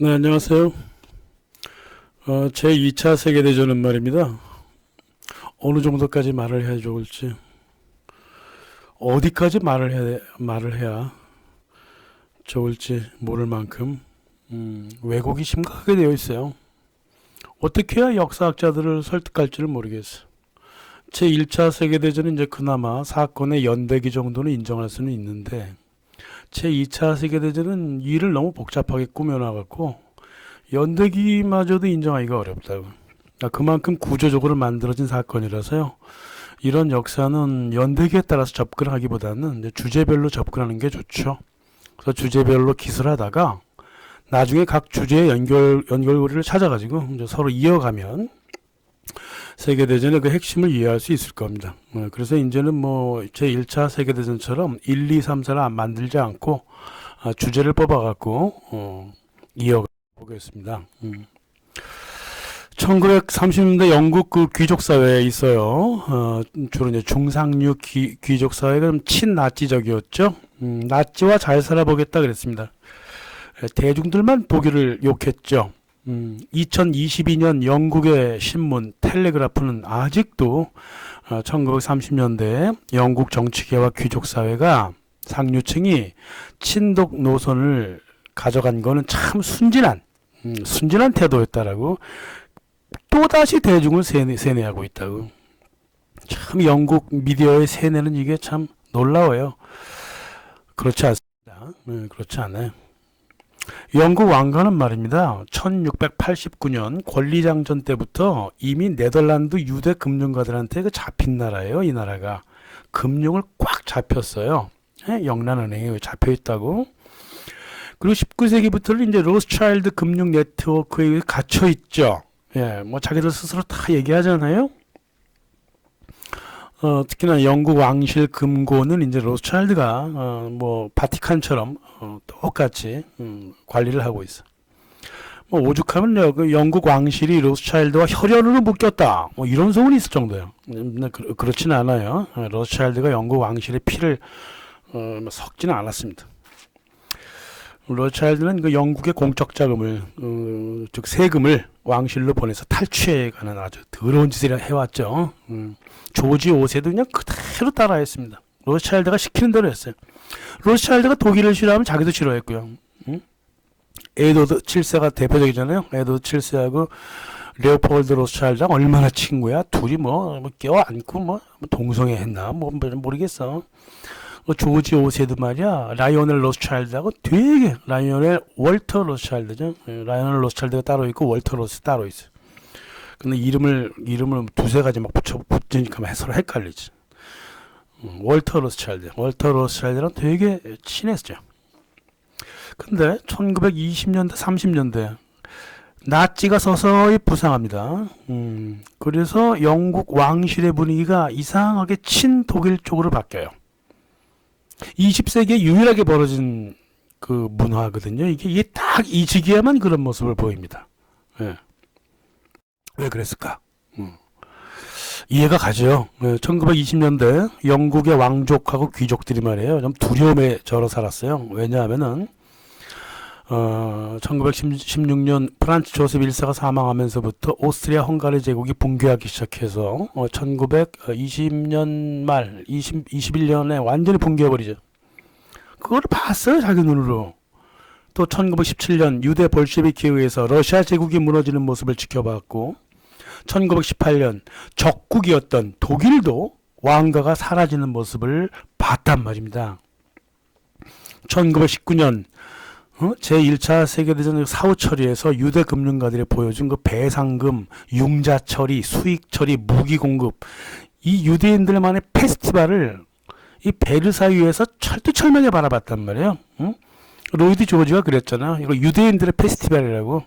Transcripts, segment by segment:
네, 안녕하세요. 제2차 세계대전은 말입니다. 어느 정도까지 말을 해야 좋을지, 어디까지 말을 해야 좋을지 모를 만큼, 왜곡이 심각하게 되어 있어요. 어떻게 해야 역사학자들을 설득할지를 모르겠어요. 제1차 세계대전은 이제 그나마 사건의 연대기 정도는 인정할 수는 있는데, 제2차 세계대전은 일을 너무 복잡하게 꾸며놔갖고, 연대기마저도 인정하기가 어렵다고. 그만큼 구조적으로 만들어진 사건이라서요. 이런 역사는 연대기에 따라서 접근하기보다는 이제 주제별로 접근하는 게 좋죠. 그래서 주제별로 기술하다가 나중에 각 주제의 연결고리를 찾아가지고 이제 서로 이어가면 세계대전의 그 핵심을 이해할 수 있을 겁니다. 그래서 이제는 뭐 제1차 세계대전처럼 1, 2, 3, 4를 만들지 않고 주제를 뽑아갖고 이어가보겠습니다. 1930년대 영국 그 귀족 사회에 있어요. 주로 이제 중상류 귀족 사회가 친나치적이었죠. 나치와 잘 살아보겠다 그랬습니다. 대중들만 독일을 욕했죠. 2022년 영국의 신문 텔레그라프는 아직도 1930년대 영국 정치계와 귀족 사회가 상류층이 친독 노선을 가져간 거는 참 순진한 태도였다라고 또다시 대중을 세뇌하고 있다고. 참 영국 미디어의 세뇌는 이게 참 놀라워요. 그렇지 않습니다. 그렇지 않아요. 영국 왕가는 말입니다. 1689년 권리장전 때부터 이미 네덜란드 유대 금융가들한테 그 잡힌 나라예요. 이 나라가 금융을 꽉 잡혔어요. 영란은행에 잡혀 있다고. 그리고 19세기부터는 이제 로스차일드 금융 네트워크에 갇혀 있죠. 뭐 자기들 스스로 다 얘기하잖아요. 특히나 영국 왕실 금고는 이제 로스차일드가 뭐 바티칸처럼 똑같이 관리를 하고 있어. 뭐 오죽하면 그 영국 왕실이 로스차일드와 혈연으로 묶였다. 뭐 이런 소문이 있을 정도예요. 그렇지는 않아요. 로스차일드가 영국 왕실의 피를 섞지는 않았습니다. 로스차일드는 그 영국의 공적 자금을 즉 세금을 왕실로 보내서 탈취해가는 아주 더러운 짓을 해왔죠. 조지 5세도 그냥 그대로 따라했습니다. 로스차일드가 시키는 대로 했어요. 로스차일드가 독일을 싫어하면 자기도 싫어했고요. 에드워드 7세가 대표적이잖아요. 에드워드 7세하고 레오폴드 로스차일드랑 얼마나 친구야. 둘이 뭐 껴안고 뭐 동성애했나 뭐 모르겠어. 조지 5세도 말이야. 라이오넬 로스차일드하고 되게 라이오넬 월터 로스차일드죠. 라이오넬 로스차일드가 따로 있고 월터 로스 따로 있어요. 근데 이름을 두세 가지 막 붙이니까 서로 헷갈리지. 월터 로스차일드랑 되게 친했죠. 근데 1920년대 30년대 나치가 서서히 부상합니다. 그래서 영국 왕실의 분위기가 이상하게 친독일 쪽으로 바뀌어요. 20세기에 유일하게 벌어진 그 문화거든요. 이게 딱 이 시기에만 그런 모습을 보입니다. 왜 그랬을까? 이해가 가죠. 1920년대 영국의 왕족하고 귀족들이 말이에요. 좀 두려움에 절어 살았어요. 왜냐하면은 1916년 프란츠 조셉 1세가 사망하면서부터 오스트리아 헝가리 제국이 붕괴하기 시작해서 1920년 말 21년에 완전히 붕괴해버리죠. 그걸 봤어요. 자기 눈으로. 또 1917년 유대 볼셰비키에 의해서 러시아 제국이 무너지는 모습을 지켜봤고 1918년 적국이었던 독일도 왕가가 사라지는 모습을 봤단 말입니다. 1919년 제1차 세계대전 사후 처리에서 유대 금융가들이 보여준 그 배상금, 융자 처리, 수익 처리, 무기 공급, 이 유대인들만의 페스티벌을 이 베르사유에서 철두철미하게 바라봤단 말이에요. 로이드 조지가 그랬잖아. 이거 유대인들의 페스티벌이라고.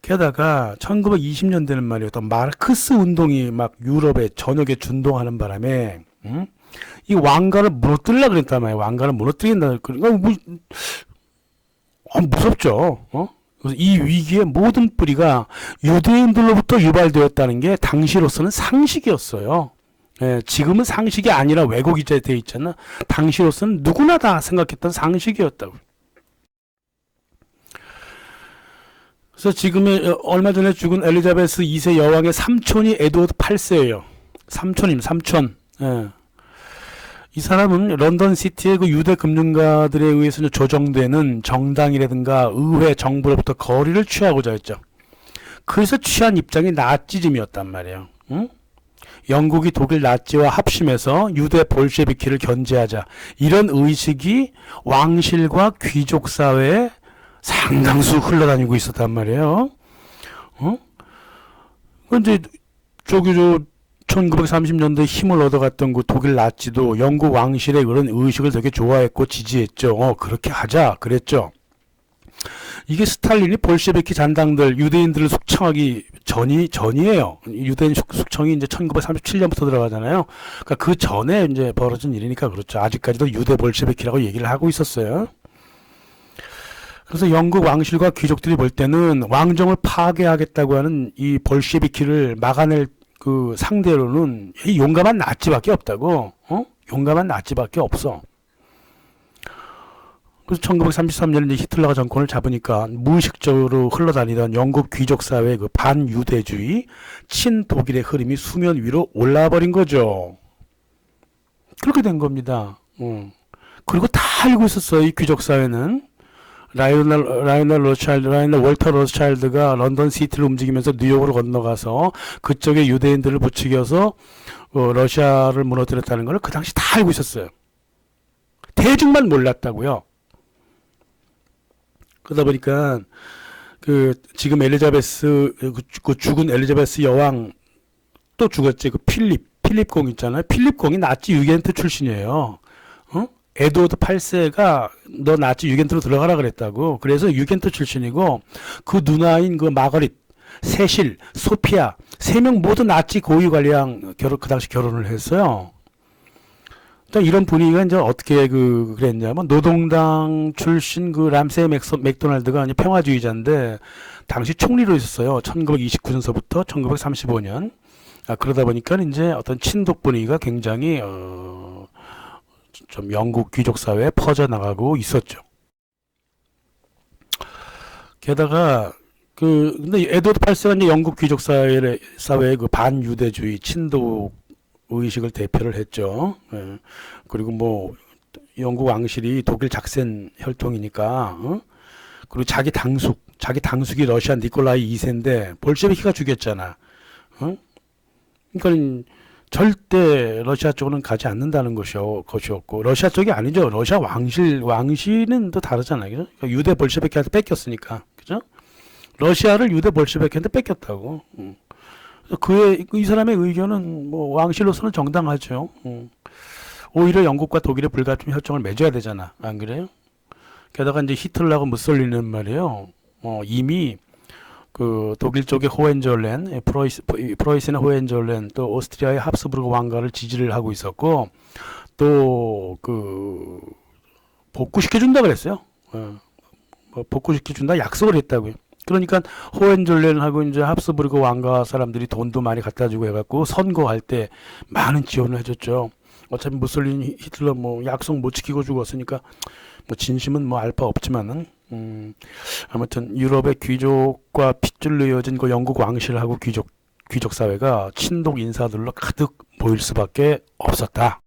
게다가 1920년대는 말이에요. 또 마르크스 운동이 막 유럽의 전역에 준동하는 바람에 이 왕가를 무너뜨리려고 그랬단 말이에요. 왕가를 무너뜨린다. 그러니까 무섭죠. 그래서 이 위기의 모든 뿌리가 유대인들로부터 유발되었다는 게 당시로서는 상식이었어요. 지금은 상식이 아니라 왜곡이 되어 있잖아. 당시로서는 누구나 다 생각했던 상식이었다고. 그래서 지금의 얼마 전에 죽은 엘리자베스 2세 여왕의 삼촌이 에드워드 8세예요. 삼촌. 예. 이 사람은 런던 시티의 그 유대 금융가들에 의해서 조정되는 정당이라든가 의회, 정부로부터 거리를 취하고자 했죠. 그래서 취한 입장이 나치즘이었단 말이에요. 응? 영국이 독일 나치와 합심해서 유대 볼셰비키를 견제하자, 이런 의식이 왕실과 귀족 사회에 상당수 흘러다니고 있었단 말이에요. 이제 저기 1930년대 힘을 얻어갔던 그 독일 나치도 영국 왕실의 그런 의식을 되게 좋아했고 지지했죠. 그렇게 하자 그랬죠. 이게 스탈린이 볼셰비키 잔당들, 유대인들을 숙청하기 전이에요. 유대인 숙청이 이제 1937년부터 들어가잖아요. 그러니까 그 전에 이제 벌어진 일이니까 그렇죠. 아직까지도 유대 볼셰비키라고 얘기를 하고 있었어요. 그래서 영국 왕실과 귀족들이 볼 때는 왕정을 파괴하겠다고 하는 이 볼셰비키를 막아낼 그 상대로는 이 용감한 나치밖에 없다고. 용감한 나치밖에 없어. 그래서 1933년에 히틀러가 정권을 잡으니까 무의식적으로 흘러다니던 영국 귀족 사회의 그 반유대주의, 친독일의 흐름이 수면 위로 올라버린 거죠. 그렇게 된 겁니다. 그리고 다 알고 있었어요. 이 귀족 사회는. 라이오넬 월터 로스차일드가 런던 시티를 움직이면서 뉴욕으로 건너가서 그쪽에 유대인들을 부추겨서 러시아를 무너뜨렸다는 걸 그 당시 다 알고 있었어요. 대중만 몰랐다고요. 그러다 보니까 그 지금 엘리자베스, 그 죽은 엘리자베스 여왕 또 죽었지. 그 필립공 있잖아요. 필립공이 나치 유겐트 출신이에요. 에드워드 8세가 너 나치 유겐트로 들어가라 그랬다고. 그래서 유겐트 출신이고, 그 누나인 그 마거릿, 세실, 소피아, 3명 모두 나치 고위 관리랑 그 당시 결혼을 했어요. 이런 분위기가 이제 어떻게 그랬냐면, 노동당 출신 그 람세 맥도날드가 이제 평화주의자인데, 당시 총리로 있었어요. 1929년서부터 1935년. 그러다 보니까 이제 어떤 친독 분위기가 굉장히, 좀 영국 귀족 사회에 퍼져나가고 있었죠. 게다가 근데 에드워드 8세가 이제 영국 귀족 사회의 그 반유대주의 친독 의식을 대표를 했죠. 예. 그리고 뭐 영국 왕실이 독일 작센 혈통이니까, 그리고 자기 당숙이 러시아 니콜라이 2세인데 볼셰비키가 죽였잖아. 그러니까 절대 러시아 쪽으로는 가지 않는다는 것이었고, 러시아 쪽이 아니죠. 러시아 왕실은 또 다르잖아요. 그죠? 그러니까 유대 볼셰비키한테 뺏겼으니까. 그죠? 러시아를 유대 볼셰비키한테 뺏겼다고. 이 사람의 의견은 뭐 왕실로서는 정당하죠. 오히려 영국과 독일의 불가침 협정을 맺어야 되잖아. 안 그래요? 게다가 이제 히틀러하고 무솔리니는 말이에요. 이미 그 독일 쪽의 호헨졸렌, 프로이센의 호헨졸렌, 또 오스트리아의 합스부르크 왕가를 지지를 하고 있었고, 또 그 복구시켜준다 그랬어요. 뭐 복구시켜준다 약속을 했다고요. 그러니까 호헨졸렌하고 이제 합스부르크 왕가 사람들이 돈도 많이 갖다주고 해갖고 선거할 때 많은 지원을 해줬죠. 어차피 무솔리니, 히틀러 뭐 약속 못 지키고 죽었으니까 뭐 진심은 뭐 알 바 없지만은. 아무튼 유럽의 귀족과 핏줄로 이어진 그 영국 왕실하고 귀족 사회가 친독 인사들로 가득 보일 수밖에 없었다.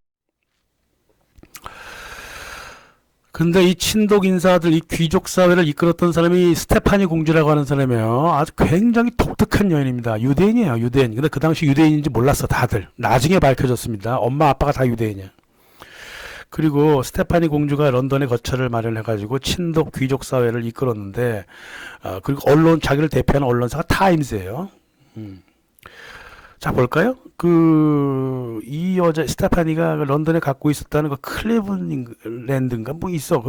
근데 이 친독 인사들, 이 귀족 사회를 이끌었던 사람이 스테파니 공주라고 하는 사람이에요. 아주 굉장히 독특한 여인입니다. 유대인이에요, 유대인. 근데 그 당시 유대인인지 몰랐어, 다들. 나중에 밝혀졌습니다. 엄마, 아빠가 다 유대인이야. 그리고 스테파니 공주가 런던에 거처를 마련해가지고 친독 귀족 사회를 이끌었는데, 그리고 자기를 대표하는 언론사가 타임스예요. 자, 볼까요? 이 여자 스테파니가 런던에 갖고 있었다는 그 클리블랜드인가 뭐 있어.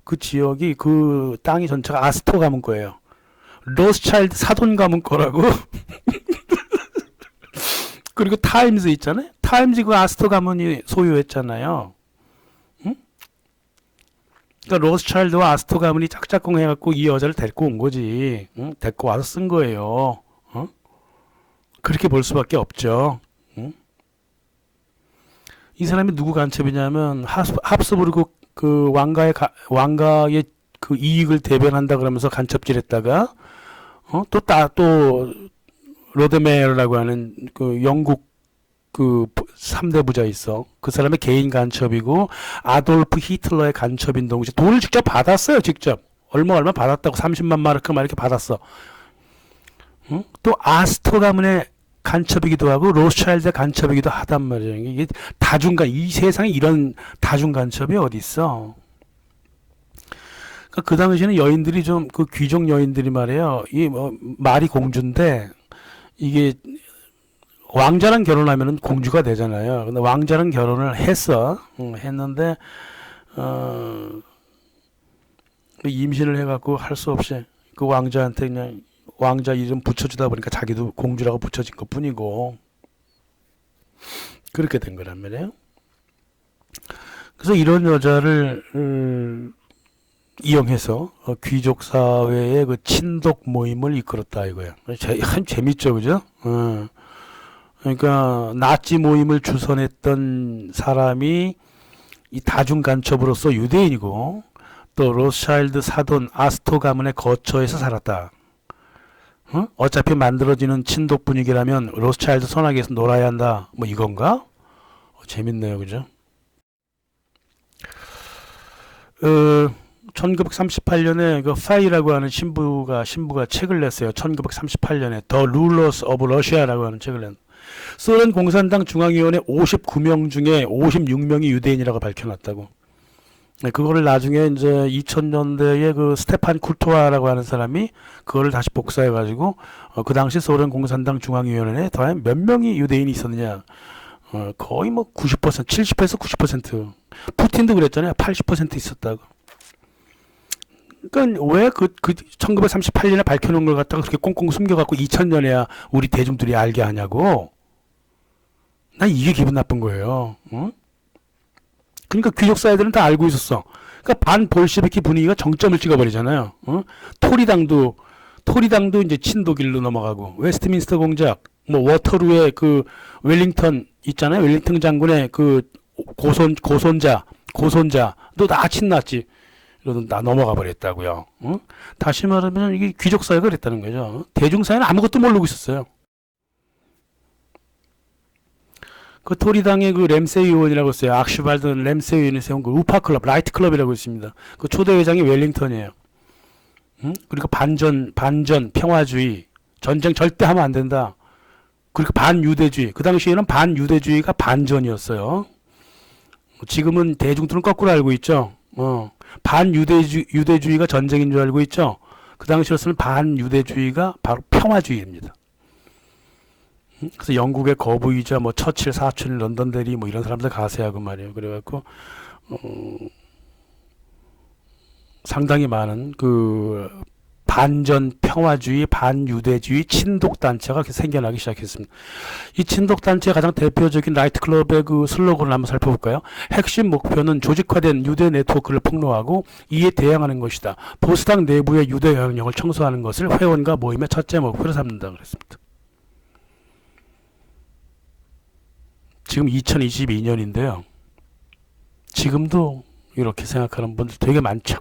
그 지역이, 그 땅이 전체가 아스토 가문 거예요. 로스차일드 사돈 가문 거라고. 그리고 타임스 있잖아요. 타임스 그 아스토 가문이 소유했잖아요. 그러니까 로스차일드와 아스토 가문이 짝짝꿍 해갖고 이 여자를 데리고 온 거지. 데리고 와서 쓴 거예요. 그렇게 볼 수밖에 없죠. 이 사람이 누구 간첩이냐면 합스부르크 그 왕가의 그 이익을 대변한다 그러면서 간첩질했다가 또 로드메어라고 하는 그 영국 그 3대 부자 있어. 그 사람의 개인 간첩이고 아돌프 히틀러의 간첩인 동시에 돈을 직접 받았어요. 직접. 얼마 받았다고 30만 마르크 막 이렇게 받았어. 또 아스토 가문의 간첩이기도 하고 로스차일드 간첩이기도 하단 말이에요. 이게 다중간 이 세상에 이런 다중 간첩이 어디 있어? 그러니까 그 당시에는 여인들이 좀 그 귀족 여인들이 말이에요. 이 뭐 말이 공주인데 이게 왕자랑 결혼하면은 공주가 되잖아요. 근데 왕자랑 결혼을 했어. 했는데 임신을 해갖고 할 수 없이 그 왕자한테 그냥 왕자 이름 붙여주다 보니까 자기도 공주라고 붙여진 것 뿐이고 그렇게 된 거란 말이에요. 그래서 이런 여자를 이용해서 귀족 사회의 그 친독 모임을 이끌었다 이거야. 참 재밌죠, 그죠? 그러니까 나치 모임을 주선했던 사람이 이 다중 간첩으로서 유대인이고 또 로스차일드 사돈 아스토 가문의 거처에서 살았다. 어차피 만들어지는 친독 분위기라면 로스차일드 선악에서 놀아야 한다. 뭐 이건가? 재밌네요, 그죠? 1938년에 그 파이라고 하는 신부가 책을 냈어요. 1938년에 The Rulers of Russia라고 하는 책을 냈. 소련 공산당 중앙위원회 59명 중에 56명이 유대인이라고 밝혀놨다고. 네, 그거를 나중에 이제 2000년대에 그 스테판 쿨토아라고 하는 사람이 그거를 다시 복사해가지고 그 당시 소련 공산당 중앙위원회에 과연 몇 명이 유대인이 있었느냐. 거의 뭐 90%, 70에서 90%. 푸틴도 그랬잖아요. 80% 있었다고. 그러니까 왜 그 1938년에 밝혀놓은 걸 갖다가 그렇게 꽁꽁 숨겨갖고 2000년에야 우리 대중들이 알게 하냐고. 난 이게 기분 나쁜 거예요. 그러니까 귀족 사회들은 다 알고 있었어. 그러니까 반 볼셰비키 분위기가 정점을 찍어버리잖아요. 토리당도 이제 친독일로 넘어가고 웨스트민스터 공작, 뭐 워터루의 그 웰링턴 있잖아요. 웰링턴 장군의 그 고손자도 다 친났지. 이러던 다 넘어가 버렸다고요. 다시 말하면 이게 귀족 사회가 그랬다는 거죠. 대중 사회는 아무것도 모르고 있었어요. 그 토리당의 그 램세이 의원이라고 있어요. 악슈발드 램세이 의원이 세운 그 우파 클럽, 라이트 클럽이라고 있습니다. 그 초대 회장이 웰링턴이에요. 그리고 반전, 평화주의, 전쟁 절대 하면 안 된다. 그리고 반유대주의. 그 당시에는 반유대주의가 반전이었어요. 지금은 대중들은 거꾸로 알고 있죠. 반유대주의가 전쟁인 줄 알고 있죠. 그 당시로서는 반유대주의가 바로 평화주의입니다. 그래서 영국의 거부이자 뭐 처칠, 사춘, 런던대리 뭐 이런 사람들 가세하고 말이에요. 그래갖고 상당히 많은 그 반전 평화주의, 반유대주의 친독 단체가 생겨나기 시작했습니다. 이 친독 단체의 가장 대표적인 라이트클럽의 그 슬로건을 한번 살펴볼까요? 핵심 목표는 조직화된 유대 네트워크를 폭로하고 이에 대항하는 것이다. 보수당 내부의 유대 영향력을 청소하는 것을 회원과 모임의 첫째 목표로 삼는다 그랬습니다. 지금 2022년인데요. 지금도 이렇게 생각하는 분들 되게 많죠.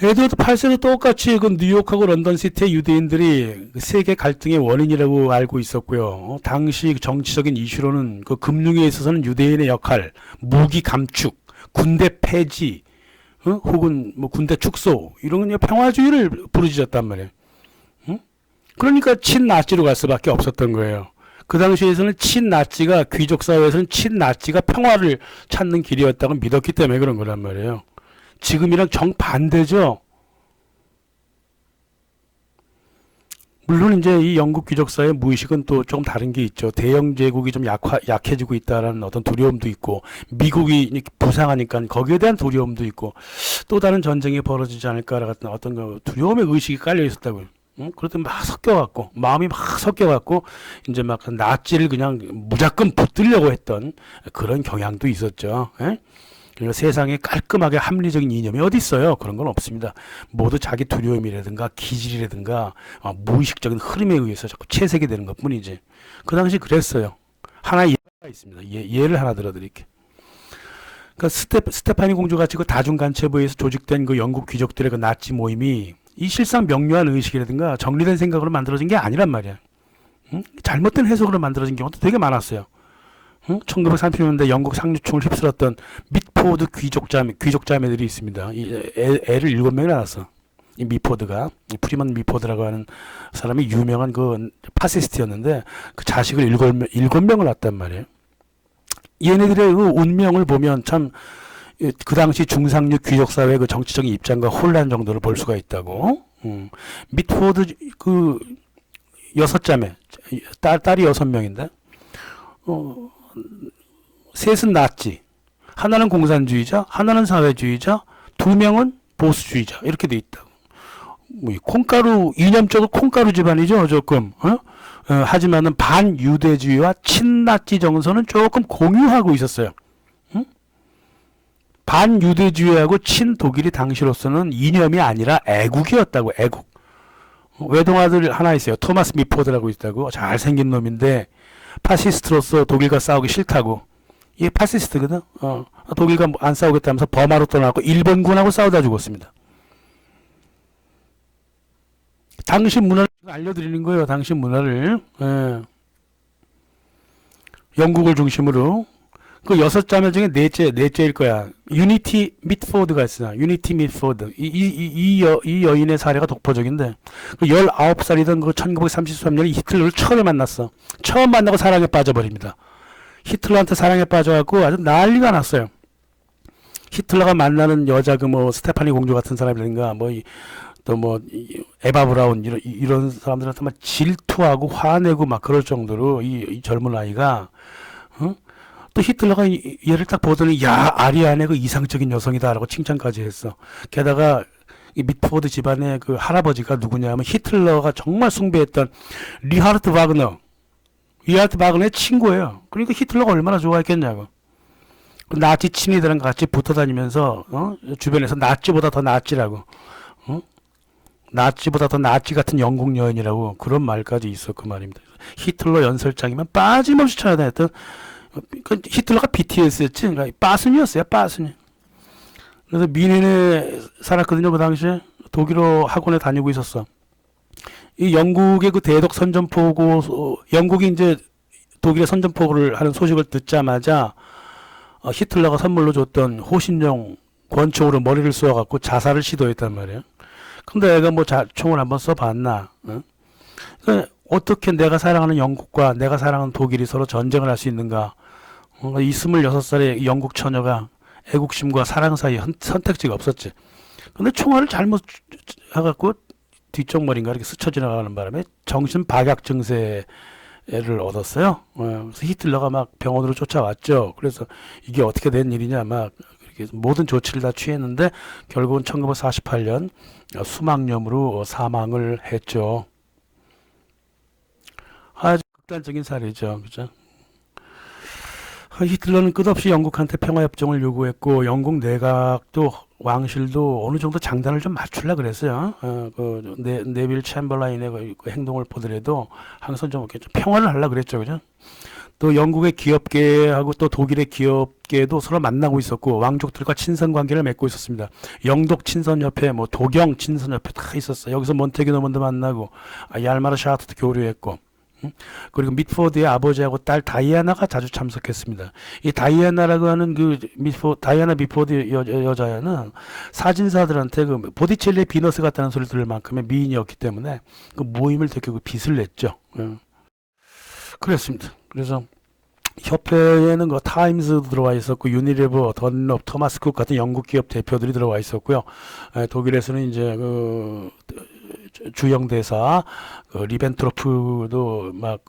에드워드 8세도 똑같이 그 뉴욕하고 런던 시티의 유대인들이 세계 갈등의 원인이라고 알고 있었고요. 당시 정치적인 이슈로는 그 금융에 있어서는 유대인의 역할, 무기 감축, 군대 폐지, 혹은 뭐 군대 축소 이런 건 평화주의를 부르짖었단 말이에요. 그러니까 친나치로 갈 수밖에 없었던 거예요. 그 당시에서는 친나치가 귀족 사회에서는 친나치가 평화를 찾는 길이었다고 믿었기 때문에 그런 거란 말이에요. 지금이랑 정반대죠. 물론 이제 이 영국 귀족 사회 무의식은 또 좀 다른 게 있죠. 대영 제국이 좀 약해지고 있다라는 어떤 두려움도 있고 미국이 부상하니까 거기에 대한 두려움도 있고 또 다른 전쟁이 벌어지지 않을까 같은 어떤 그 두려움의 의식이 깔려 있었다고요. 그러더니 막 섞여갖고 마음이 막 섞여갖고 이제 막 나치를 그냥 무조건 붙들려고 했던 그런 경향도 있었죠. 그러니까 세상에 깔끔하게 합리적인 이념이 어디 있어요? 그런 건 없습니다. 모두 자기 두려움이라든가 기질이라든가 무의식적인 흐름에 의해서 자꾸 채색이 되는 것 뿐이지. 그 당시 그랬어요. 하나의 예가 있습니다. 예를 하나 들어드릴게요. 그러니까 스테파니 공주 같이 그 다중 간첩에 의해서 조직된 그 영국 귀족들의 그 나치 모임이 이 실상 명료한 의식이라든가 정리된 생각으로 만들어진 게 아니란 말이야. 응? 잘못된 해석으로 만들어진 경우도 되게 많았어요. 응? 1930년대 영국 상류층을 휩쓸었던 미포드 귀족자매들이 있습니다. 애를 7명이 낳았어. 이 미포드가, 이 프리먼 미포드라고 하는 사람이 유명한 그 파시스트였는데 그 자식을 7명을 낳았단 말이에요. 얘네들의 그 운명을 보면 참 그 당시 중상류 귀족 사회의 그 정치적인 입장과 혼란 정도를 볼 수가 있다고. 미포드 그 6자매, 딸이 6명인데, 셋은 나치, 하나는 공산주의자, 하나는 사회주의자, 2명은 보수주의자, 이렇게 돼 있다고. 뭐 콩가루, 이념적으로 콩가루 집안이죠, 조금. 하지만은 반유대주의와 친나치 정서는 조금 공유하고 있었어요. 반유대주의하고 친독일이 당시로서는 이념이 아니라 애국이었다고. 애국. 외동아들 하나 있어요. 토마스 미포드라고 있다고. 잘생긴 놈인데 파시스트로서 독일과 싸우기 싫다고. 이게 파시스트거든. 독일과 안 싸우겠다면서 버마로 떠나고 일본군하고 싸우다 죽었습니다. 당시 문화를 알려드리는 거예요. 당시 문화를. 영국을 중심으로. 그 6자매 중에 넷째일 거야. 유니티 mitford가 있어. 유니티 mitford. 이 여인의 사례가 독보적인데, 그 19살이던 그 1933년에 히틀러를 처음 만났어. 처음 만나고 사랑에 빠져버립니다. 히틀러한테 사랑에 빠져갖고 아주 난리가 났어요. 히틀러가 만나는 여자 그 뭐 스테파니 공주 같은 사람이라든가 또 에바 브라운 이런 사람들한테 막 질투하고 화내고 막 그럴 정도로 이 젊은 아이가, 또 히틀러가 얘를 딱 보더니 야, 아리안의 그 이상적인 여성이다라고 칭찬까지 했어. 게다가 이 미트포드 집안의 그 할아버지가 누구냐면 히틀러가 정말 숭배했던 리하르트 바그너의 친구예요. 그러니까 히틀러가 얼마나 좋아했겠냐고. 나치 친이들랑 같이 붙어 다니면서 주변에서 나치보다 더 나치라고, 나치보다 더 나치 같은 영국 여인이라고 그런 말까지 있었고 말입니다. 히틀러 연설장이면 빠짐없이 찾아다녔던, 히틀러가 BTS였지. 그러니까 빠순이었어요. 빠순이. 그래서 미넨에 살았거든요. 그 당시에 독일어 학원에 다니고 있었어. 이 영국의 그 대독 선전포고, 영국이 이제 독일의 선전포고를 하는 소식을 듣자마자 히틀러가 선물로 줬던 호신용 권총으로 머리를 쏘아갖고 자살을 시도했단 말이에요. 근데 애가 뭐 총을 한번 써봤나? 그러니까 어떻게 내가 사랑하는 영국과 내가 사랑하는 독일이 서로 전쟁을 할 수 있는가? 이 26살의 영국 처녀가 애국심과 사랑 사이에 선택지가 없었지. 근데 총알을 잘못 해갖고 뒤쪽 머리인가 이렇게 스쳐 지나가는 바람에 정신 박약 증세를 얻었어요. 그래서 히틀러가 막 병원으로 쫓아왔죠. 그래서 이게 어떻게 된 일이냐, 막 이렇게 모든 조치를 다 취했는데 결국은 1948년 수막염으로 사망을 했죠. 아주 극단적인 사례죠. 그죠? 히틀러는 끝없이 영국한테 평화협정을 요구했고, 영국 내각도 왕실도 어느 정도 장단을 좀 맞추려 그랬어요. 네빌 챔버라인의 그 행동을 보더라도 항상 좀 이렇게 평화를 하려 그랬죠. 그죠? 또 영국의 기업계하고 또 독일의 기업계도 서로 만나고 있었고, 왕족들과 친선 관계를 맺고 있었습니다. 영독 친선협회, 도경 친선협회 다 있었어요. 여기서 몬테기 노먼도 만나고, 얄마르 샤트도 교류했고, 그리고 미트포드의 아버지하고 딸 다이아나가 자주 참석했습니다. 이 다이아나라고 하는 다이아나 미트포드 여자는 사진사들한테 그 보티첼리의 비너스 같다는 소리를 들을 만큼의 미인이었기 때문에 그 모임을 되게 빚을 냈죠. 그랬습니다. 그래서 협회에는 그 타임스도 들어와 있었고, 유니레버, 던럽, 토마스 쿡 같은 영국 기업 대표들이 들어와 있었고요. 독일에서는 이제 그 주영 대사 리벤트로프도 막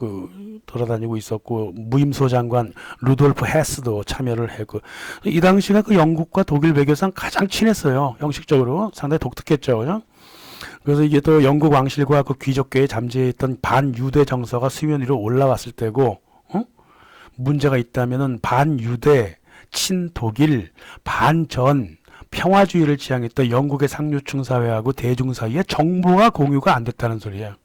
돌아다니고 있었고, 무임소 장관 루돌프 헤스도 참여를 했고, 이 당시가 그 영국과 독일 외교상 가장 친했어요. 형식적으로 상당히 독특했죠. 그죠? 그래서 이게 또 영국 왕실과 그 귀족계에 잠재했던 반유대 정서가 수면 위로 올라왔을 때고, 문제가 있다면은 반유대, 친독일, 반전, 평화주의를 지향했던 영국의 상류층 사회하고 대중 사이에 정보가 공유가 안 됐다는 소리야.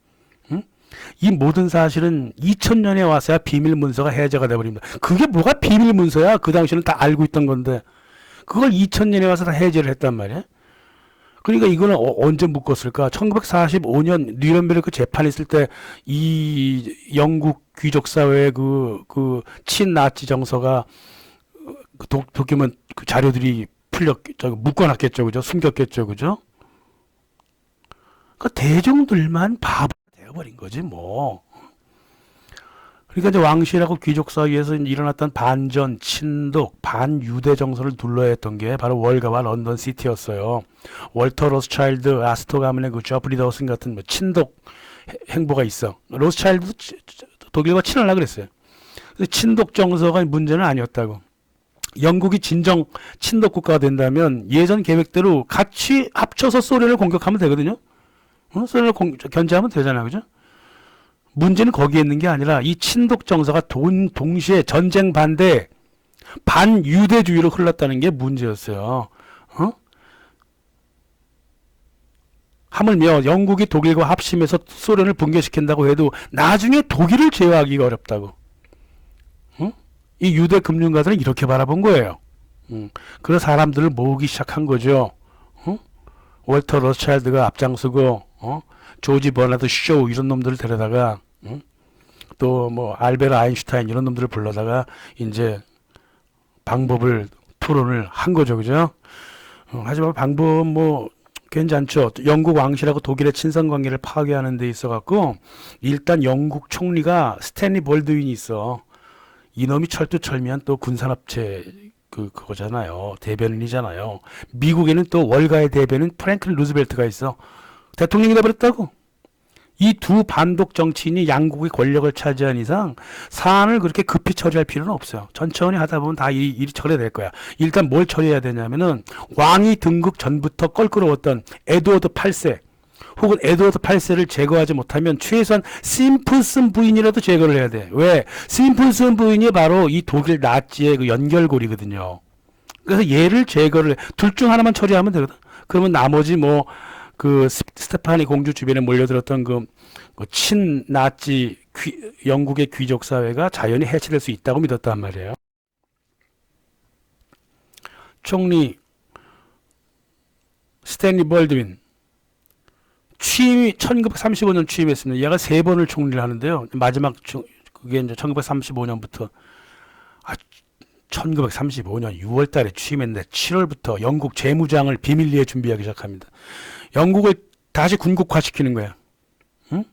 이 모든 사실은 2000년에 와서야 비밀문서가 해제가 돼버립니다. 그게 뭐가 비밀문서야? 그 당시는 다 알고 있던 건데. 그걸 2000년에 와서 다 해제를 했단 말이야. 그러니까 이거는 언제 묶었을까? 1945년 뉘른베르크 재판 있을 때 이 영국 귀족 사회의 그 친나치 정서가 도큐ment 그 자료들이 묶어놨겠죠, 그죠? 숨겼겠죠, 그죠? 그 대중들만 바보가 되어버린 거지, 뭐. 그러니까 이제 왕실하고 귀족 사이에서 일어났던 반전, 친독, 반유대 정서를 둘러야 했던 게 바로 월가와 런던 시티였어요. 월터 로스차일드, 아스토 가문의 그 저프리 더슨 같은 뭐 친독 행보가 있어. 로스차일드도 독일과 친하려고 그랬어요. 친독 정서가 문제는 아니었다고. 영국이 진정 친독 국가가 된다면 예전 계획대로 같이 합쳐서 소련을 공격하면 되거든요. 소련을 견제하면 되잖아요, 그죠? 문제는 거기에 있는 게 아니라 이 친독 정서가 동시에 전쟁 반대 반유대주의로 흘렀다는 게 문제였어요. 하물며 영국이 독일과 합심해서 소련을 붕괴시킨다고 해도 나중에 독일을 제어하기가 어렵다고. 이 유대 금융가들은 이렇게 바라본 거예요. 그래서 사람들을 모으기 시작한 거죠. 월터 로스차일드가 앞장서고 조지 버나드 쇼 이런 놈들을 데려다가 또 뭐 알베르 아인슈타인 이런 놈들을 불러다가 이제 방법을 토론을 한 거죠, 그죠? 하지만 방법 뭐 괜찮죠. 영국 왕실하고 독일의 친선 관계를 파괴하는 데 있어 갖고 일단 영국 총리가 스탠리 볼드윈이 있어. 이놈이 철두철미한 또 군산업체 그거잖아요. 대변인이잖아요. 미국에는 또 월가의 대변인 프랭클린 루즈벨트가 있어. 대통령이 돼버렸다고. 이 두 반독 정치인이 양국의 권력을 차지한 이상 사안을 그렇게 급히 처리할 필요는 없어요. 천천히 하다 보면 다 일이 처리될 거야. 일단 뭘 처리해야 되냐면은 왕위 등극 전부터 껄끄러웠던 에드워드 8세 혹은 에드워드 8세를 제거하지 못하면 최소한 심플슨 부인이라도 제거를 해야 돼. 왜? 심플슨 부인이 바로 이 독일 나치의 그 연결고리거든요. 그래서 얘를 제거를 해. 둘 중 하나만 처리하면 되거든. 그러면 나머지 뭐 그 스테파니 공주 주변에 몰려들었던 그 친나치 영국의 귀족 사회가 자연히 해체될 수 있다고 믿었단 말이에요. 총리 스탠리 볼드윈 취임이 1935년 취임했습니다. 얘가 3번을 총리를 하는데요. 마지막 그게 이제 1935년부터 1935년 6월 달에 취임했는데 7월부터 영국 재무장을 비밀리에 준비하기 시작합니다. 영국을 다시 군국화시키는 거야. 응?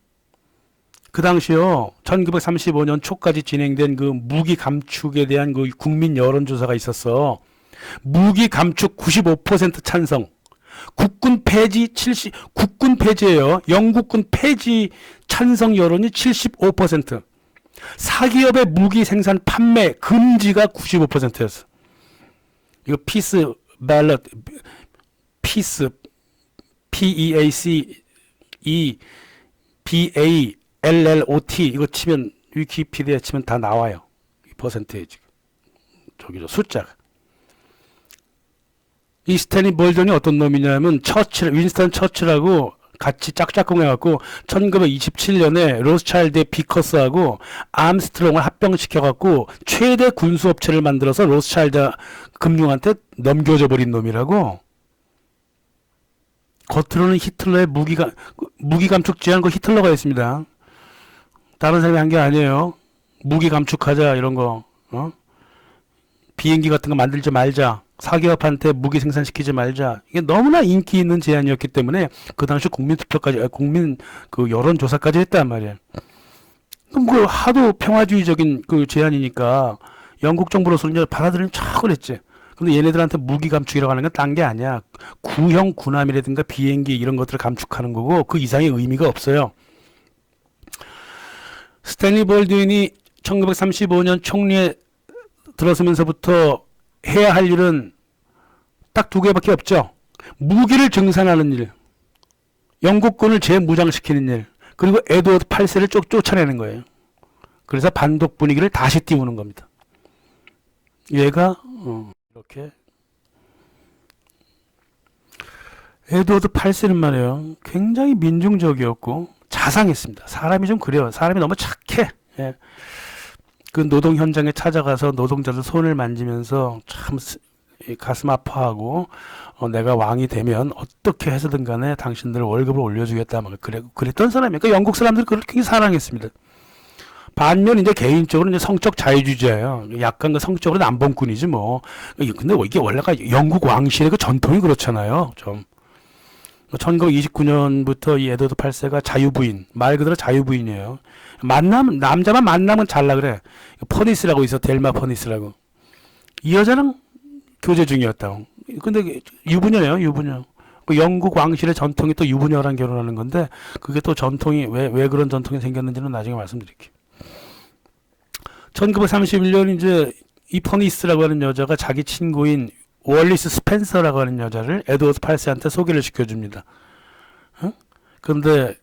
그 당시요. 1935년 초까지 진행된 그 무기 감축에 대한 그 국민 여론조사가 있었어. 무기 감축 95% 찬성. 국군 폐지 국군 폐지예요. 영국군 폐지 찬성 여론이 75%. 사기업의 무기 생산 판매 금지가 95%였어. 이거 피스 발럿 피스 PEACE BALLOT 이거 치면 위키피디아에 치면 다 나와요. 이 퍼센테이지. 저기죠. 숫자가. 이 스탠리 볼던이 어떤 놈이냐면 윈스턴 처칠하고 같이 짝짝꿍해갖고 1927년에 로스차일드의 비커스하고 암스트롱을 합병시켜갖고 최대 군수업체를 만들어서 로스차일드 금융한테 넘겨줘 버린 놈이라고. 겉으로는 히틀러의 무기 감축 제한 거 히틀러가 했습니다. 다른 사람이 한 게 아니에요. 무기 감축하자 이런 거. 비행기 같은 거 만들지 말자. 사기업한테 무기 생산시키지 말자. 이게 너무나 인기 있는 제안이었기 때문에 그 당시 국민 그 여론조사까지 했단 말이에요. 그럼 그 하도 평화주의적인 그 제안이니까 영국 정부로서는 이제 받아들이면 척 그랬지. 근데 얘네들한테 무기 감축이라고 하는 건 딴 게 아니야. 구형 군함이라든가 비행기 이런 것들을 감축하는 거고 그 이상의 의미가 없어요. 스탠리 볼드윈이 1935년 총리에 들어서면서부터 해야 할 일은 딱 2개밖에 없죠. 무기를 증산하는 일, 영국군을 재무장시키는 일, 그리고 에드워드 8세를 쫓아내는 거예요. 그래서 반독 분위기를 다시 띄우는 겁니다. 얘가 이렇게 에드워드 8세는 말이에요. 굉장히 민중적이었고 자상했습니다. 사람이 좀 그래요. 사람이 너무 착해. 예. 그 노동 현장에 찾아가서 노동자들 손을 만지면서 참 이 가슴 아파하고 내가 왕이 되면 어떻게 해서든 간에 당신들 월급을 올려주겠다 막 그랬던 사람이에요. 그러니까 영국 사람들이 그걸 굉장히 사랑했습니다. 반면 이제 개인적으로 이제 성적 자유주의자예요. 약간 그 성적으로 남봉꾼이지 뭐. 근데 이게 원래가 영국 왕실의 그 전통이 그렇잖아요. 좀 1929년부터 이 에드워드 8세가 자유부인, 말 그대로 자유부인이에요. 남자만 만나면 잘라 그래. 퍼니스라고 있어, 델마 퍼니스라고. 이 여자랑 교제 중이었다고. 근데 유부녀예요, 유부녀. 그 영국 왕실의 전통이 또 유부녀랑 결혼하는 건데, 그게 또 전통이, 왜 그런 전통이 생겼는지는 나중에 말씀드릴게요. 1931년 이제 이 퍼니스라고 하는 여자가 자기 친구인 월리스 스펜서라고 하는 여자를 에드워드 8세한테 소개를 시켜줍니다. 그런데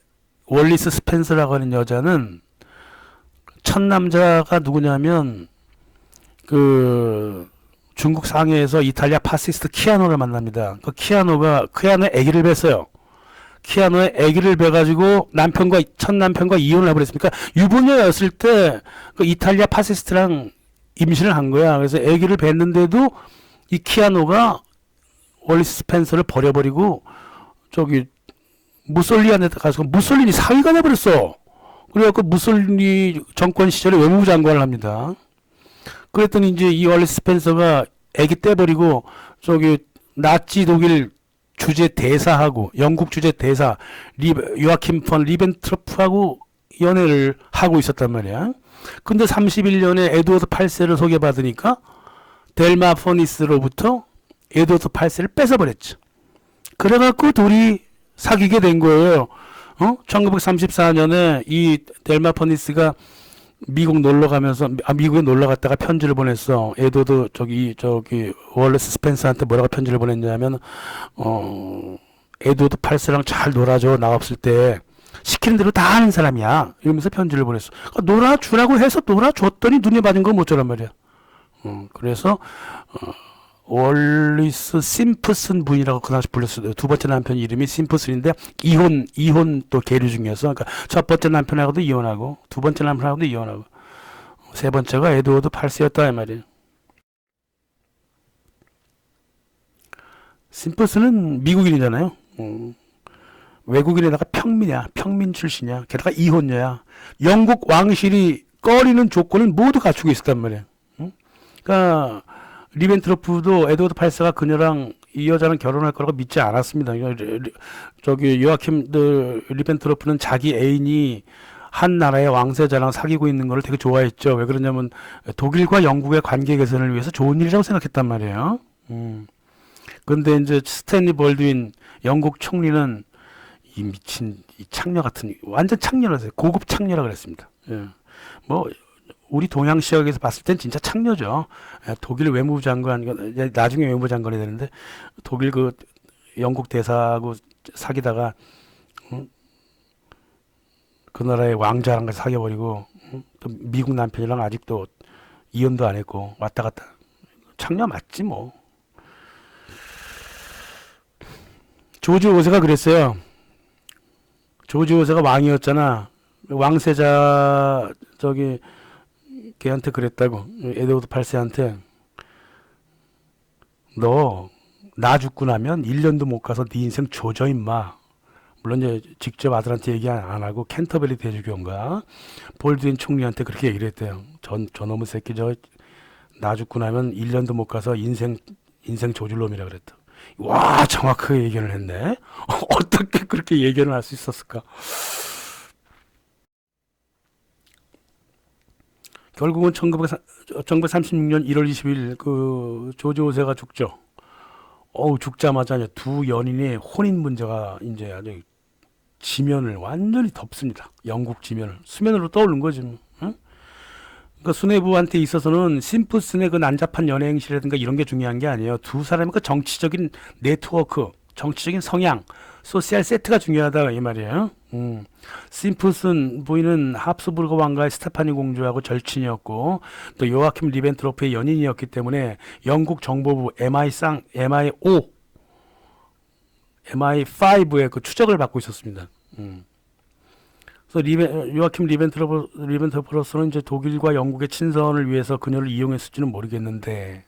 월리스 스펜서라고 하는 여자는 첫 남자가 누구냐면 그 중국 상해에서 이탈리아 파시스트 키아노를 만납니다. 그 키아노의 아기를 뱄어요. 키아노의 아기를 뵈가지고 첫 남편과 이혼을 해버렸습니까? 유부녀였을 때 그 이탈리아 파시스트랑 임신을 한 거야. 그래서 아기를 뵀는데도 이 키아노가 월리스 스펜서를 버려버리고 저기 무솔리니한테 가서 무솔리니 사위가 돼버렸어. 그래갖고 무솔리니 정권 시절에 외무부 장관을 합니다. 그랬더니 이제 이 월리스 스펜서가 아기 떼버리고 저기 나치 독일 주재 대사하고 영국 주재 대사 요아킴 펀 리벤트로프하고 연애를 하고 있었단 말이야. 근데 31년에 에드워드 8세를 소개받으니까 델마 퍼니스로부터 에드워드 8세를 뺏어버렸죠. 그래갖고 둘이 사귀게 된 거예요. 1934년에 이 델마 퍼니스가 미국에 놀러 갔다가 편지를 보냈어. 에드워드 월리스 스펜서한테 뭐라고 편지를 보냈냐면 에드워드 8세랑 잘 놀아줘. 나 없을 때 시키는 대로 다 하는 사람이야. 이러면서 편지를 보냈어. 놀아주라고 해서 놀아줬더니 눈에 맞은 건 못 줘란 말이야. 그래서 월리스 심프슨 부인이라고 그 당시 불렀어요. 두 번째 남편 이름이 심프슨인데 이혼 또 계류 중이어서 그러니까 첫 번째 남편하고도 이혼하고 두 번째 남편하고도 이혼하고 세 번째가 에드워드 8세였다 이 말이에요. 심프슨은 미국인이잖아요. 외국인에다가 평민 출신이야. 게다가 이혼녀야. 영국 왕실이 꺼리는 조건을 모두 갖추고 있었단 말이야. 그러니까 리벤트로프도 에드워드 8세가 그녀랑 이 여자랑 결혼할 거라고 믿지 않았습니다. 저기 요아킴 리벤트로프는 자기 애인이 한 나라의 왕세자랑 사귀고 있는 걸 되게 좋아했죠. 왜 그러냐면 독일과 영국의 관계 개선을 위해서 좋은 일이라고 생각했단 말이에요. 근데 이제 스탠리 볼드윈 영국 총리는 이 미친 이 창녀 같은 완전 창녀라서 고급 창녀라 그랬습니다. 예. 뭐 우리 동양 시각에서 봤을 땐 진짜 창녀죠. 예, 독일 외무부 장관 나중에 외무부 장관이 되는데 독일 그 영국 대사하고 사귀다가 그 나라의 왕자랑 같이 사귀어버리고 또 미국 남편이랑 아직도 이혼도 안 했고 왔다 갔다 창녀 맞지 뭐. 조지 5세가 그랬어요. 조지 5세가 왕이었잖아. 왕세자 걔한테 그랬다고. 에드워드 8세한테 너 나 죽고 나면 1년도 못 가서 네 인생 조져 임마. 물론 이제 직접 아들한테 얘기 안 하고 캔터베리 대주교인가 볼드윈 총리한테 그렇게 얘기를 했대요. 저놈의 새끼 나 죽고 나면 1년도 못 가서 인생 조질 놈이라 그랬다. 와 정확하게 예견을 했네. 어떻게 그렇게 예견을 할 수 있었을까? 결국은 1936년 1월 20일 그 조지 5세가 죽죠. 죽자마자 이제 두 연인의 혼인 문제가 이제 아주 지면을 완전히 덮습니다. 영국 지면을 수면으로 떠오른 거지 뭐. 응? 그러니까 수뇌부한테 있어서는 심프슨의 그 난잡한 연애 행실이라든가 이런 게 중요한 게 아니에요. 두 사람의 그 정치적인 네트워크, 정치적인 성향, 소시알 세트가 중요하다 이 말이에요. 심프슨 부인은 합스부르크 왕가의 스테파니 공주하고 절친이었고 또 요아킴 리벤트로프의 연인이었기 때문에 영국 정보부 MI5의 그 추적을 받고 있었습니다. 그래서 요아킴 리벤트로프로서는 이제 독일과 영국의 친선을 위해서 그녀를 이용했을지는 모르겠는데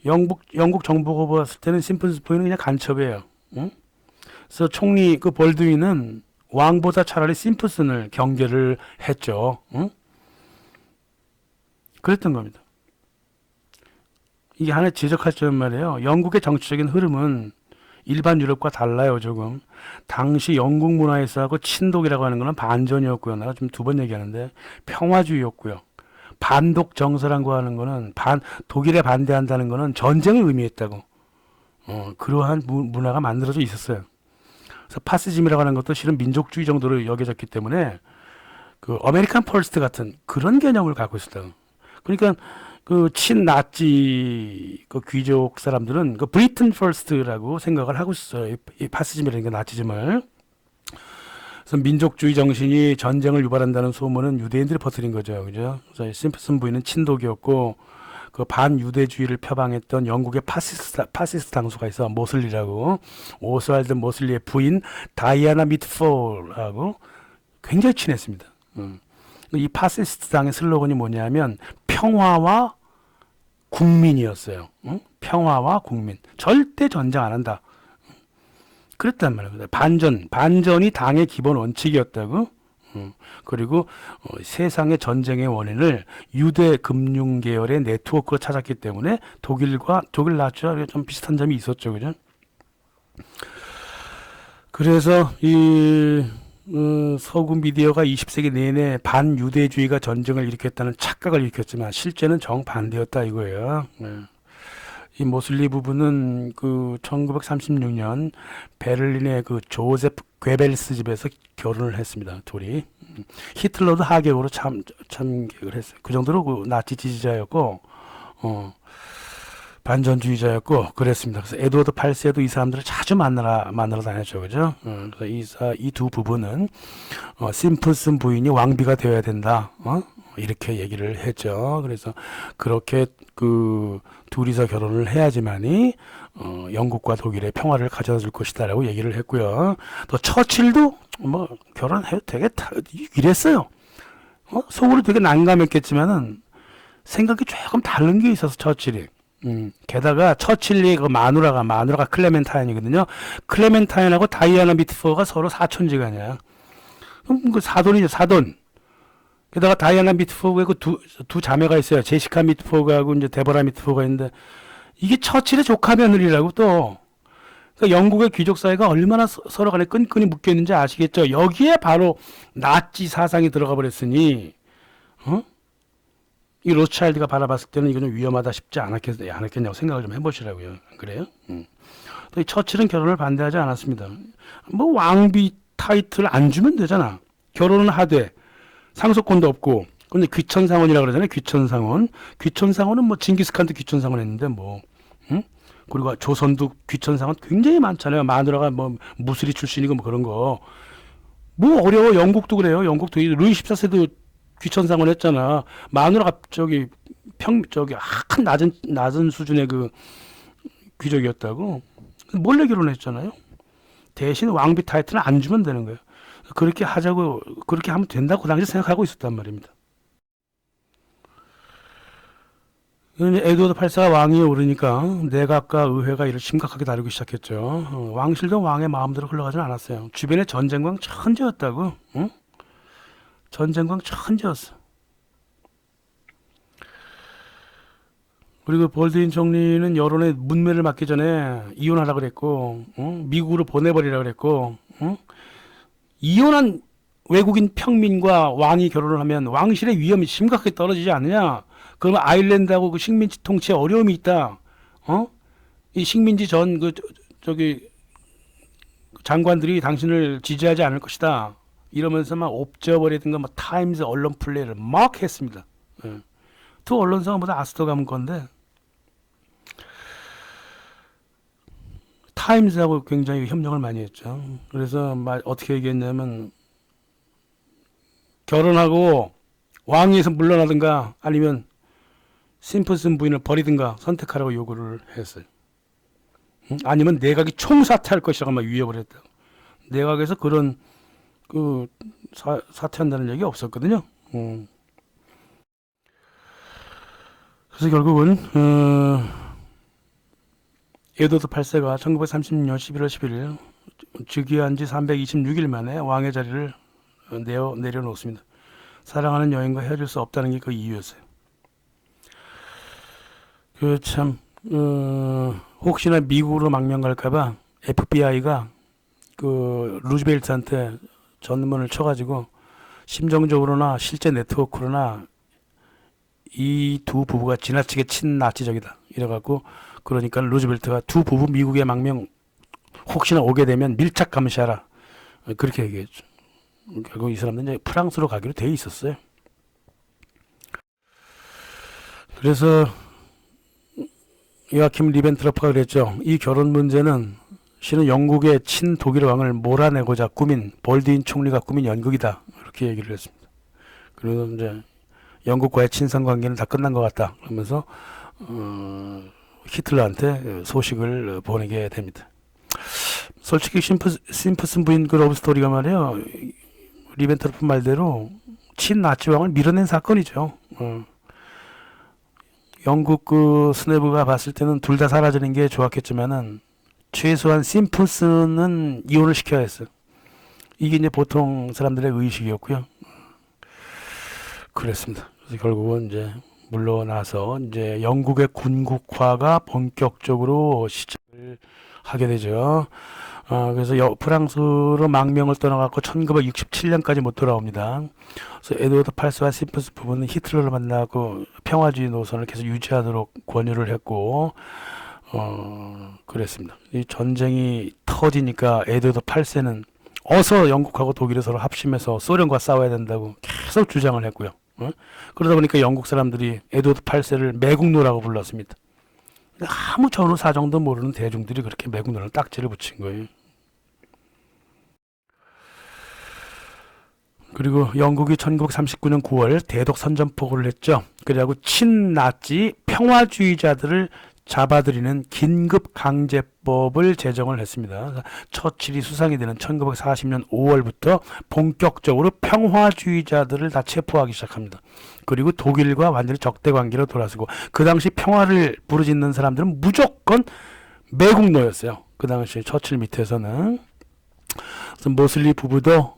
영국 정부가 봤을 때는 심플슨 부인은 그냥 간첩이에요. 응? 그래서 총리 그 볼드윈은 왕보다 차라리 심플슨을 경계를 했죠. 응? 그랬던 겁니다. 이게 하나 지적할 점 말이에요. 영국의 정치적인 흐름은 일반 유럽과 달라요, 조금. 당시 영국 문화에서하고 친독이라고 하는 거는 반전이었고요. 내가 좀 두 번 얘기하는데 평화주의였고요. 반독 정서라고 하는 거는 독일에 반대한다는 거는 전쟁을 의미했다고. 그러한 문화가 만들어져 있었어요. 그래서 파시즘이라고 하는 것도 실은 민족주의 정도로 여겨졌기 때문에 그 아메리칸 퍼스트 같은 그런 개념을 갖고 있었다고. 그러니까 그 친나치 그 귀족 사람들은 그 브리튼 퍼스트라고 생각을 하고 있어요. 이 파시즘이라는 게 나치즘을. 그래서 민족주의 정신이 전쟁을 유발한다는 소문은 유대인들이 퍼뜨린 거죠. 그죠? 그래서 심플슨 부인은 친독이었고 그 반유대주의를 표방했던 영국의 파시스트 당수가 있어. 모슬리라고. 오스왈드 모슬리의 부인 다이아나 미트폴하고 굉장히 친했습니다. 이 파시스트 당의 슬로건이 뭐냐면 평화와 국민이었어요. 평화와 국민. 절대 전쟁 안 한다. 그랬단 말이에요. 반전이 당의 기본 원칙이었다고. 그리고 세상의 전쟁의 원인을 유대 금융 계열의 네트워크로 찾았기 때문에 독일 나치와 좀 비슷한 점이 있었죠, 그죠? 그래서 이 서구 미디어가 20세기 내내 반유대주의가 전쟁을 일으켰다는 착각을 일으켰지만 실제는 정반대였다 이거예요. 이 모슬리 부부는 그 1936년 베를린의 그 조세프 괴벨스 집에서 결혼을 했습니다. 둘이. 히틀러도 하객으로 참객을 했어요. 그 정도로 그 나치 지지자였고, 반전주의자였고, 그랬습니다. 그래서 에드워드 8세도 이 사람들을 자주 만나러 다녔죠. 그죠? 그래서 이 두 부부는, 심플슨 부인이 왕비가 되어야 된다. 이렇게 얘기를 했죠. 그래서 그렇게 그 둘이서 결혼을 해야지만이 영국과 독일의 평화를 가져다 줄 것이다라고 얘기를 했고요. 또 처칠도 뭐 결혼해도 되게 이랬어요. 속으로 되게 난감했겠지만은 생각이 조금 다른 게 있어서 처칠이. 게다가 처칠리의 그 마누라가 클레멘타인이거든요. 클레멘타인하고 다이아나 미트포가 서로 사촌지간이야. 그 사돈이죠, 사돈. 게다가 다이아나 미트포그의 그 두 자매가 있어요. 제시카 미트포그하고 이제 데보라 미트포그가 있는데 이게 처칠의 조카 며느리라고 또. 그러니까 영국의 귀족 사회가 얼마나 서로 간에 끈끈이 묶여 있는지 아시겠죠? 여기에 바로 나치 사상이 들어가 버렸으니, 이 로스차일드가 바라봤을 때는 이거 좀 위험하다 싶지 않았겠냐고 생각을 좀 해보시라고요. 그래요? 또 이 처칠은 결혼을 반대하지 않았습니다. 뭐 왕비 타이틀 안 주면 되잖아. 결혼은 하되 상속권도 없고. 근데 귀천상원이라고 그러잖아요. 귀천상원은 뭐 징기스칸도 귀천상원 했는데 뭐. 그리고 조선도 귀천상원 굉장히 많잖아요. 마누라가 뭐 무슬리 출신이고 뭐 그런 거. 뭐 어려워. 영국도 그래요. 영국도 루이 14세도 귀천상원 했잖아. 마누라가 한 낮은 수준의 그 귀족이었다고. 몰래 결혼했잖아요. 대신 왕비 타이틀은 안 주면 되는 거예요. 그렇게 하면 된다고 그 당시 생각하고 있었단 말입니다. 에드워드 8세가 왕위에 오르니까 내각과 의회가 이를 심각하게 다루기 시작했죠. 왕실도 왕의 마음대로 흘러가진 않았어요. 주변에 전쟁광 천재였다고. 응? 전쟁광 천재였어. 그리고 볼드윈 총리는 여론의 문매를 맞기 전에 이혼하라 그랬고, 미국으로 보내버리라 그랬고, 이혼한 외국인 평민과 왕이 결혼을 하면 왕실의 위험이 심각하게 떨어지지 않느냐? 그러면 아일랜드하고 그 식민지 통치에 어려움이 있다. 이 식민지 장관들이 당신을 지지하지 않을 것이다. 이러면서 막 옵저버리든가 뭐 타임즈 언론 플레이를 막 했습니다. 두 언론사가 모두 아스터 가문 건데 타임즈하고 굉장히 협력을 많이 했죠. 그래서 어떻게 얘기했냐면 결혼하고 왕위에서 물러나든가 아니면 심플슨 부인을 버리든가 선택하라고 요구를 했어요. 아니면 내각이 총사퇴할 것이라고 막 위협을 했다. 내각에서 그런 사퇴한다는 얘기 없었거든요. 그래서 결국은 에드워드 8세가 1936년 11월 11일 즉위한 지 326일 만에 왕의 자리를 내려놓습니다. 사랑하는 여인과 헤어질 수 없다는 게 그 이유였어요. 그 참 혹시나 미국으로 망명 갈까봐 FBI가 그 루즈벨트한테 전문을 쳐가지고 심정적으로나 실제 네트워크로나 이 두 부부가 지나치게 친나치적이다 이래갖고, 그러니까 루즈벨트가 두 부부 미국에 망명 혹시나 오게 되면 밀착 감시하라 그렇게 얘기했죠. 결국 이 사람들은 이제 프랑스로 가기로 돼 있었어요. 그래서 요아킴 리벤트로프가 그랬죠. 이 결혼 문제는 실은 영국의 친독일 왕을 몰아내고자 꾸민, 볼드윈 총리가 꾸민 연극이다 이렇게 얘기를 했습니다. 그리고 이제 영국과의 친선 관계는 다 끝난 것 같다 그러면서 히틀러한테 소식을 보내게 됩니다. 솔직히 심프슨 부인 그 러브 스토리가 말이에요, 리벤트로프 말대로 친나치 왕을 밀어낸 사건이죠. 영국 그 스네브가 봤을 때는 둘 다 사라지는 게 좋았겠지만은 최소한 심프슨은 이혼을 시켜야 했어요. 이게 이제 보통 사람들의 의식이었고요. 그랬습니다. 그래서 결국은 이제 물러나서 이제 영국의 군국화가 본격적으로 시작을 하게 되죠. 그래서 프랑스로 망명을 떠나갖고 1967년까지 못 돌아옵니다. 그래서 에드워드 8세와 심프슨 부부는 히틀러를 만나고 평화주의 노선을 계속 유지하도록 권유를 했고, 그랬습니다. 이 전쟁이 터지니까 에드워드 8세는 어서 영국하고 독일이 서로 합심해서 소련과 싸워야 된다고 계속 주장을 했고요. 그러다 보니까 영국 사람들이 에드워드 8세를 매국노라고 불렀습니다. 아무 전후 사정도 모르는 대중들이 그렇게 매국노를 딱지를 붙인 거예요. 그리고 영국이 1939년 9월 대독 선전포고를 했죠. 그래갖고 친나치 평화주의자들을 잡아들이는 긴급 강제법을 제정을 했습니다. 처칠이 수상이 되는 1940년 5월부터 본격적으로 평화주의자들을 다 체포하기 시작합니다. 그리고 독일과 완전히 적대 관계로 돌아서고, 그 당시 평화를 부르짖는 사람들은 무조건 매국노였어요. 그 당시 처칠 밑에서는. 그래서 모슬리 부부도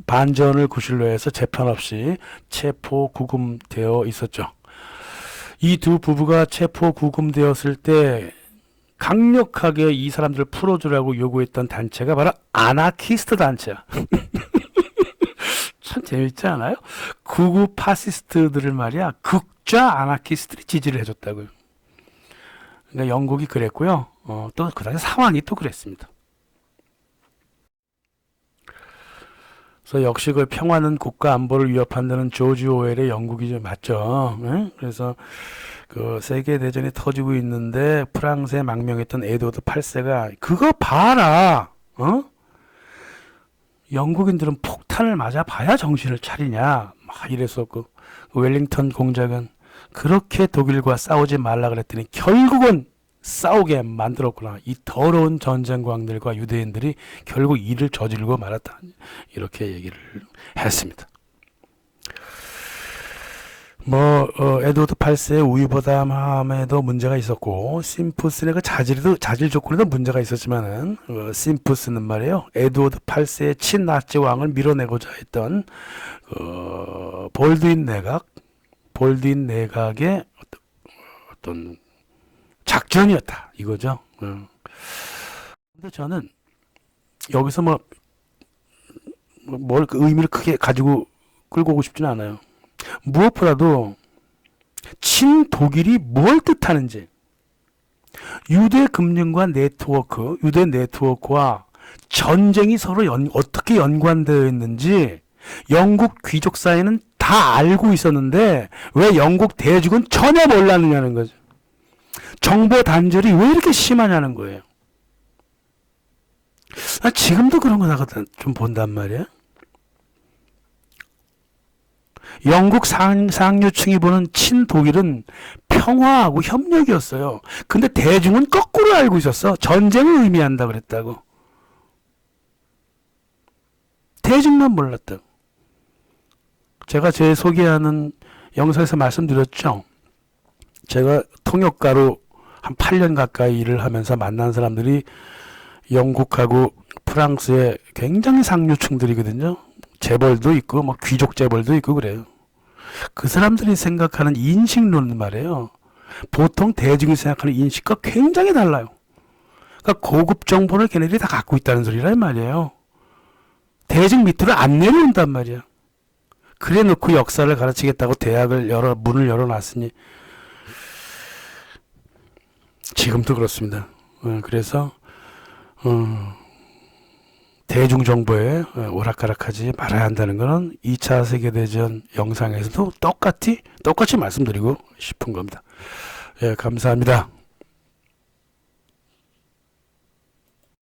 반전을 구실로 해서 재판 없이 체포 구금되어 있었죠. 이 두 부부가 체포 구금되었을 때 강력하게 이 사람들을 풀어주라고 요구했던 단체가 바로 아나키스트 단체야. 참 재밌지 않아요? 극우 파시스트들을 말이야 극좌 아나키스트들이 지지를 해줬다고요. 그러니까 영국이 그랬고요. 또 그 당시 상황이 또 그랬습니다. 그래서 역시 그 평화는 국가 안보를 위협한다는 조지 오웰의 영국이 좀 맞죠. 네? 그래서 그 세계 대전이 터지고 있는데 프랑스에 망명했던 에드워드 8세가 그거 봐라, 영국인들은 폭탄을 맞아 봐야 정신을 차리냐 막 이래서 그 웰링턴 공작은 그렇게 독일과 싸우지 말라 그랬더니 결국은 싸우게 만들었구나. 이 더러운 전쟁광들과 유대인들이 결국 이를 저지르고 말았다. 이렇게 얘기를 했습니다. 에드워드 8세의 우유부담함에도 문제가 있었고, 심프슨의 그 자질 조건에도 문제가 있었지만은, 심프슨은 말이에요, 에드워드 8세의 친나치 왕을 밀어내고자 했던, 볼드윈 내각의 어떤 작전이었다 이거죠. 근데 저는 여기서 뭘 그 의미를 크게 가지고 끌고 오고 싶지는 않아요. 무엇보다도 친독일이 뭘 뜻하는지, 유대 금융과 유대 네트워크와 전쟁이 서로 어떻게 연관되어 있는지 영국 귀족 사회는 다 알고 있었는데 왜 영국 대중은 전혀 몰랐느냐는 거죠. 정보 단절이 왜 이렇게 심하냐는 거예요. 지금도 그런 거 나거든 좀 본단 말이야. 영국 상류층이 보는 친독일은 평화하고 협력이었어요. 근데 대중은 거꾸로 알고 있었어. 전쟁을 의미한다 그랬다고. 대중만 몰랐다고. 제가 제 소개하는 영상에서 말씀드렸죠. 제가 통역가로 한 8년 가까이 일을 하면서 만난 사람들이 영국하고 프랑스의 굉장히 상류층들이거든요. 재벌도 있고 뭐 귀족 재벌도 있고 그래요. 그 사람들이 생각하는 인식론은 말이에요. 보통 대중이 생각하는 인식과 굉장히 달라요. 그러니까 고급 정보를 걔네들이 다 갖고 있다는 소리란 말이에요. 대중 밑으로 안 내려온단 말이야. 그래 놓고 역사를 가르치겠다고 대학을 문을 열어놨으니 지금도 그렇습니다. 그래서 대중정보에 오락가락하지 말아야 한다는 것은 2차 세계대전 영상에서도 똑같이 말씀드리고 싶은 겁니다. 예, 감사합니다.